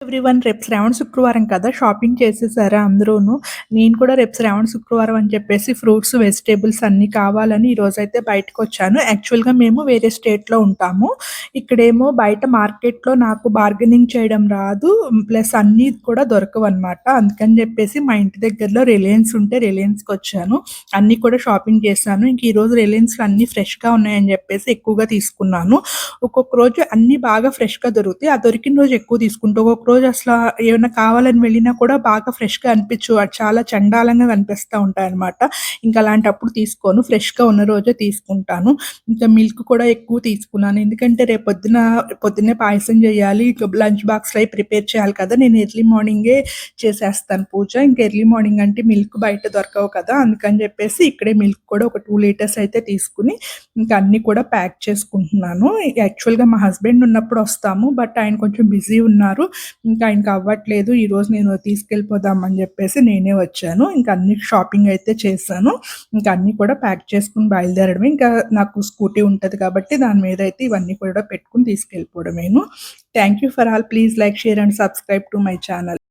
Everyone, రేపు శ్రావణ శుక్రవారం కదా! షాపింగ్ చేసేసారా అందరూను? నేను కూడా రేపు శ్రావణ శుక్రవారం అని చెప్పేసి ఫ్రూట్స్, వెజిటబుల్స్ అన్నీ కావాలని ఈరోజైతే బయటకొచ్చాను. యాక్చువల్‌గా మేము వేరే స్టేట్‌లో ఉంటాము. ఇక్కడేమో బయట మార్కెట్‌లో నాకు బార్గెనింగ్ చేయడం రాదు. ప్లస్ అన్నీ కూడా దొరకవనమాట. అందుకని చెప్పేసి మా ఇంటి దగ్గరలో రిలయన్స్ ఉంటే రిలయన్స్‌కొచ్చాను. అన్నీ కూడా షాపింగ్ చేశాను. ఇంక ఈరోజు రిలయన్స్‌లో అన్నీ ఫ్రెష్‌గా ఉన్నాయని చెప్పేసి ఎక్కువగా తీసుకున్నాను. ఒక్కొక్క రోజు అన్నీ బాగా ఫ్రెష్‌గా దొరుకుతాయి. ఆ దొరికిన రోజు ఎక్కువ తీసుకుంటా. ఒక్కొక్క రోజు అసల ఏమన్నా కావాలని వెళ్ళినా కూడా బాగా ఫ్రెష్‌గా అనిపించవు. అది చాలా చండాలంగా కనిపిస్తా ఉంటాయన్నమాట. ఇంక అలాంటప్పుడు తీసుకోను. ఫ్రెష్‌గా ఉన్న రోజే తీసుకుంటాను. ఇంకా మిల్క్ కూడా ఎక్కువ తీసుకున్నాను. ఎందుకంటే పొద్దున్నే పాయసం చేయాలి. ఇక లంచ్ బాక్స్‌లో అయి ప్రిపేర్ చేయాలి కదా! నేను ఎర్లీ మార్నింగే చేసేస్తాను పూజ. ఇంక ఎర్లీ మార్నింగ్ అంటే మిల్క్ బయట దొరకవు కదా! అందుకని చెప్పేసి ఇక్కడే మిల్క్ కూడా ఒక 2 లీటర్స్ అయితే తీసుకొని ఇంకా అన్నీ కూడా ప్యాక్ చేసుకుంటున్నాను. యాక్చువల్‌గా మా హస్బెండ్ ఉన్నప్పుడు వస్తాము. బట్ ఆయన కొంచెం బిజీ ఉన్నారు. ఇంకా ఆయనకి అవ్వట్లేదు. ఈరోజు నేను తీసుకెళ్ళిపోదాం అని జెప్పేసి నేనే వచ్చాను. ఇంక అన్ని షాపింగ్ అయితే చేశాను. ఇంక అన్నీ కూడా ప్యాక్ చేసుకొని బయలుదేరడమే. ఇంకా నాకు స్కూటీ ఉంటది కాబట్టి దాని మీద అయితే ఇవన్నీ కూడా పెట్టుకొని తీసుకెళ్ళిపోవడమేను. Thank you for all. Please like, share and subscribe to my channel.